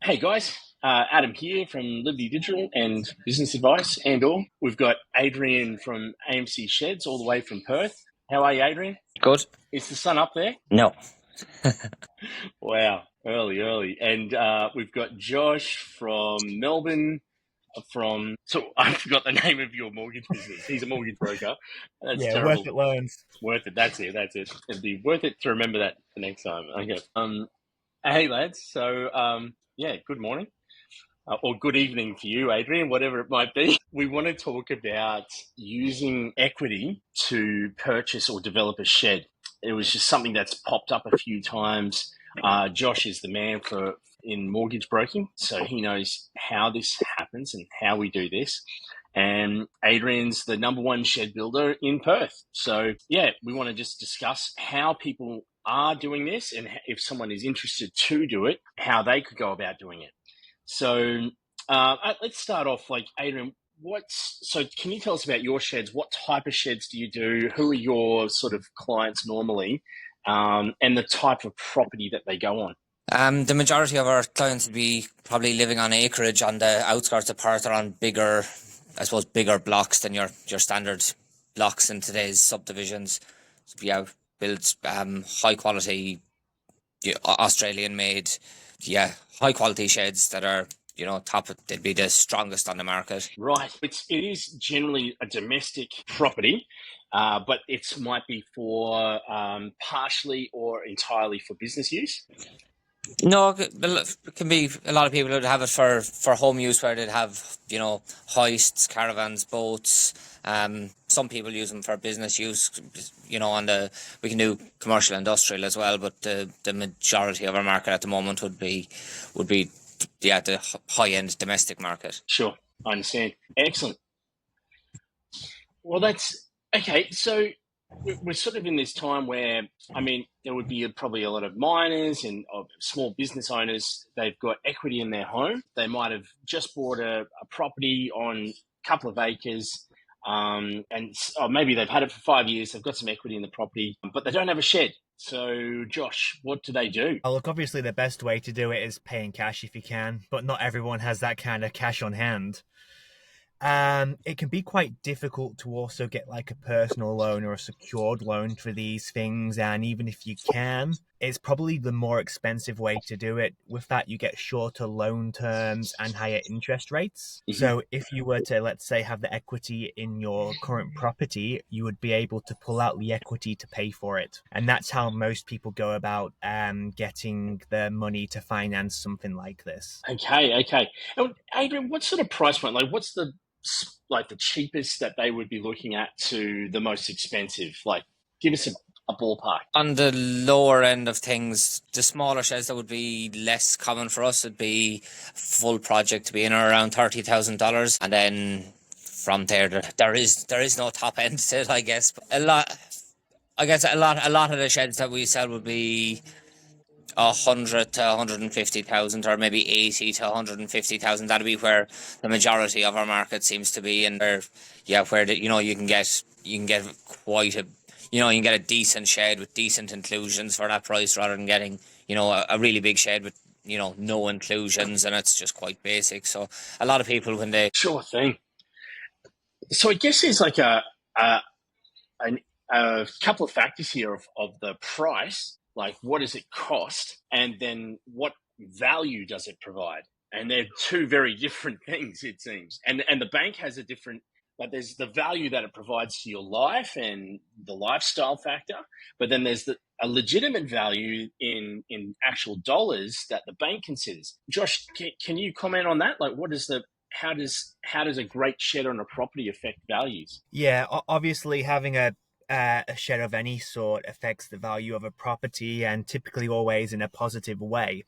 Hey guys, Adam here from Liberty Digital and Business Advice and all. We've got Adrian from AMC Sheds all the way from Perth. How are you, Adrian? Good. Is the sun up there? No. Wow, early. And we've got Josh from Melbourne. So I forgot the name of your mortgage business. He's a mortgage broker. That's Yeah, worth terrible. it loans. Worth it. That's it. It'd be worth it to remember that for next time. Okay. Hey lads. So yeah, good morning. Or good evening for you, Adrian, whatever it might be. We want to talk about using equity to purchase or develop a shed. It was just something that's popped up a few times. Josh is the man in mortgage broking, so he knows how this happens and how we do this. And Adrian's the number one shed builder in Perth. So yeah, we want to just discuss how people are doing this and if someone is interested to do it, how they could go about doing it. So let's start off, like, Adrian, can you tell us about your sheds? What type of sheds do you do? Who are your sort of clients normally? And the type of property that they go on? The majority of our clients would be probably living on acreage on the outskirts of Perth or on bigger blocks than your standard blocks in today's subdivisions. So we have built high quality, Australian made, high quality sheds that are, they'd be the strongest on the market. Right. It is generally a domestic property, but it might be for partially or entirely for business use. No, it can be a lot of people would have it for home use, where they'd have, hoists, caravans, boats. Some people use them for business use, we can do commercial, industrial as well, but the majority of our market at the moment would be the high end domestic market. Sure, I understand. Excellent. Well, that's okay. So we're sort of in this time where, I mean, there would be probably a lot of miners and small business owners. They've got equity in their home. They might have just bought a property on a couple of acres, and maybe they've had it for 5 years. They've got some equity in the property, but they don't have a shed. So, Josh, what do they do? Oh, look, obviously the best way to do it is paying cash if you can, but not everyone has that kind of cash on hand. It can be quite difficult to also get like a personal loan or a secured loan for these things, and even if you can, it's probably the more expensive way to do it. With that, you get shorter loan terms and higher interest rates. Mm-hmm. So if you were to, let's say, have the equity in your current property, you would be able to pull out the equity to pay for it. And that's how most people go about getting the money to finance something like this. Okay. And Adrian, what sort of price point? Like, what's the cheapest that they would be looking at to the most expensive? Like, give us a ballpark. On the lower end of things, the smaller sheds that would be less common for us would be full project to be in around $30,000, and then from there is no top end to it, I guess. A lot of the sheds that we sell would be 100 to 150,000, or maybe 80 to 150,000. That'd be where the majority of our market seems to be, and where you can get quite a you can get a decent shed with decent inclusions for that price, rather than getting a really big shed with no inclusions and it's just quite basic. So a lot of people, when they Sure thing. So I guess there's like a couple of factors here of the price. Like, what does it cost? And then what value does it provide? And they're two very different things, it seems. And the bank has a different, but there's the value that it provides to your life and the lifestyle factor. But then there's a legitimate value in actual dollars that the bank considers. Josh, can you comment on that? Like, how does a great shed on a property affect values? Yeah, obviously having a shed of any sort affects the value of a property, and typically always in a positive way.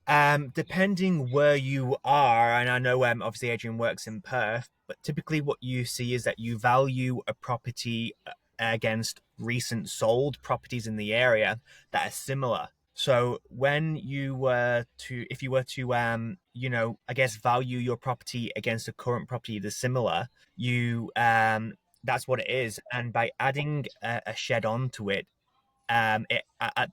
Depending where you are, and I know obviously Adrian works in Perth, but typically what you see is that you value a property against recent sold properties in the area that are similar. So when if you were to I guess value your property against a current property that's similar, that's what it is. And by adding a shed onto it, at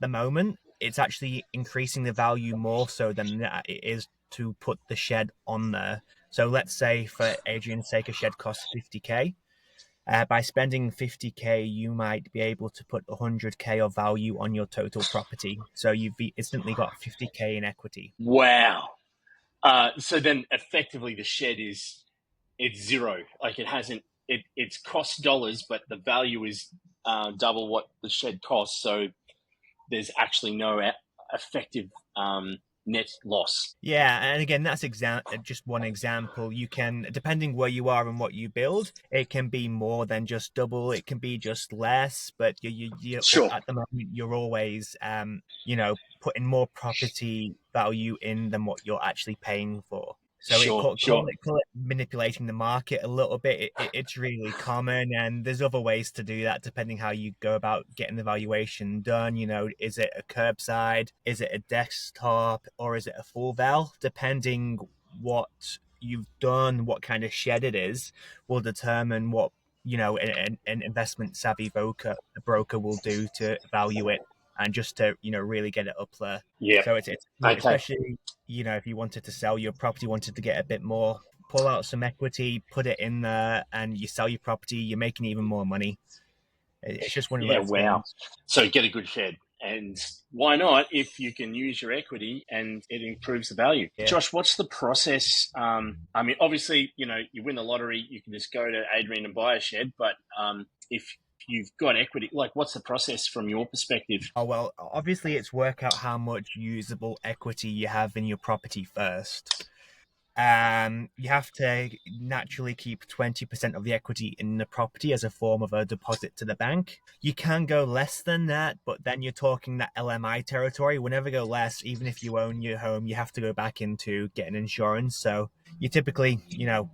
the moment, it's actually increasing the value more so than that it is to put the shed on there. So let's say, for Adrian's sake, a shed costs 50k. By spending 50k, you might be able to put 100k of value on your total property. So you've instantly got 50k in equity. Wow. So then effectively the shed it's zero. Like it's cost dollars, but the value is double what the shed costs. So there's actually no effective net loss. Yeah, and again, that's just one example. You can, depending where you are and what you build, it can be more than just double. It can be just less, but Sure. at the moment you're always, putting more property value in than what you're actually paying for. So Sure. call it manipulating the market a little bit. It's really common, and there's other ways to do that depending how you go about getting the valuation done. Is it a curbside? Is it a desktop? Or is it a full val? Depending what you've done, what kind of shed it is, will determine what an investment savvy broker will do to value it and just to really get it up there. Yeah. So it's Okay. especially if you wanted to sell your property, wanted to get a bit more, pull out some equity, put it in there, and you sell your property, you're making even more money. It's just one of those things. So get a good shed. And why not if you can use your equity and it improves the value? Yeah. Josh, what's the process? I mean, obviously, you win the lottery, you can just go to Adrian and buy a shed. But if you've got equity, like what's the process from your perspective? Oh, well, obviously it's work out how much usable equity you have in your property first. You have to naturally keep 20% of the equity in the property as a form of a deposit to the bank. You can go less than that, but then you're talking that LMI territory. We'll never go less. Even if you own your home, you have to go back into getting insurance. So you typically,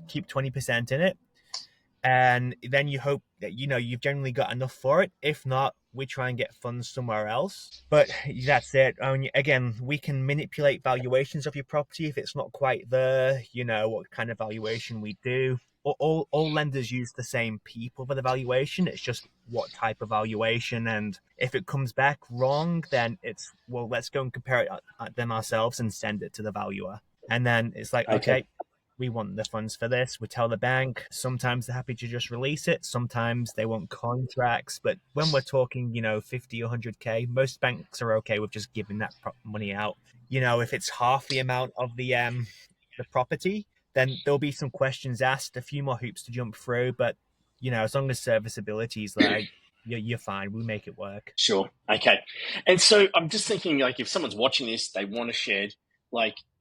keep 20% in it. And then you hope that, you've generally got enough for it. If not, we try and get funds somewhere else. But that's it. Again, we can manipulate valuations of your property if it's not quite there, what kind of valuation we do. All lenders use the same people for the valuation. It's just what type of valuation. And if it comes back wrong, then it's, well, let's go and compare it at them ourselves and send it to the valuer. And then it's like, okay, we want the funds for this. We tell the bank. Sometimes they're happy to just release it. Sometimes they want contracts. But when we're talking, 50 or 100K, most banks are okay with just giving that money out. If it's half the amount of the property, then there'll be some questions asked, a few more hoops to jump through. But, as long as serviceability is there, you're fine. We make it work. Sure. Okay. And so I'm just thinking, like, if someone's watching this, they want a shed,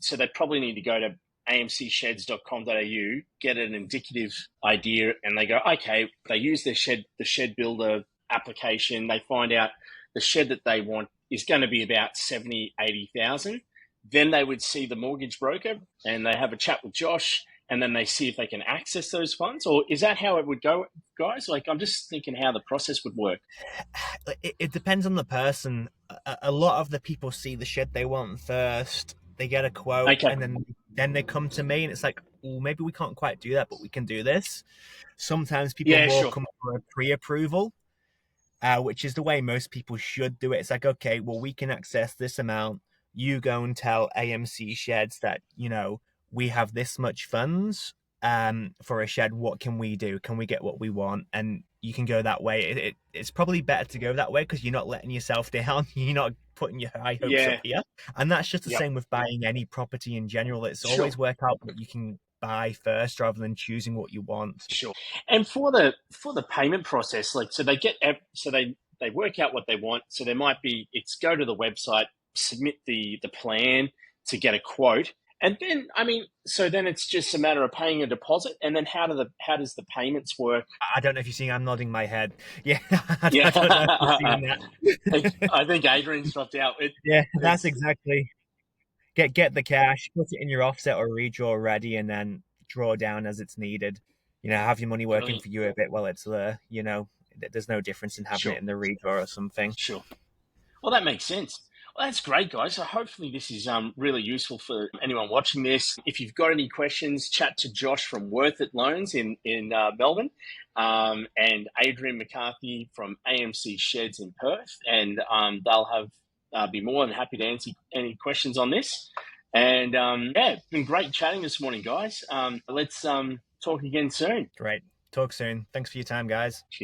so they probably need to go to amcsheds.com.au, get an indicative idea, and they go, okay, they use the shed builder application, they find out the shed that they want is going to be about 70,000-80,000. Then they would see the mortgage broker and they have a chat with Josh, and then they see if they can access those funds. Or is that how it would go, guys? Like, I'm just thinking how the process would work. It depends on the person. A lot of the people see the shed they want first, they get a quote, and then they come to me, and it's like, well, maybe we can't quite do that, but we can do this. Sometimes people come for a pre-approval, which is the way most people should do it. It's like, okay, well, we can access this amount. You go and tell AMC Sheds that, we have this much funds for a shed. What can we do? Can we get what we want? And you can go that way. It's probably better to go that way because you're not letting yourself down. You're not putting your high hopes up here. And that's just the same with buying any property in general. It's always work out what you can buy first rather than choosing what you want. Sure. And for the payment process, so they work out what they want. So there might be, it's go to the website, submit the plan to get a quote. And then, so then it's just a matter of paying a deposit. And then how does the payments work? I don't know if you're seeing, I'm nodding my head. Yeah. I don't know if you're seeing that. I think Adrian's dropped out. That's exactly. Get the cash, put it in your offset or redraw ready, and then draw down as it's needed. Have your money working for you a bit while it's there. There's no difference in having it in the redraw or something. Sure. Well, that makes sense. Well, that's great, guys. So hopefully this is really useful for anyone watching this. If you've got any questions, chat to Josh from Worth It Loans in Melbourne, and Adrian McCarthy from AMC Sheds in Perth, and they'll have be more than happy to answer any questions on this. And yeah, it's been great chatting this morning, guys. Let's talk again soon. Great. Talk soon. Thanks for your time, guys. Cheers.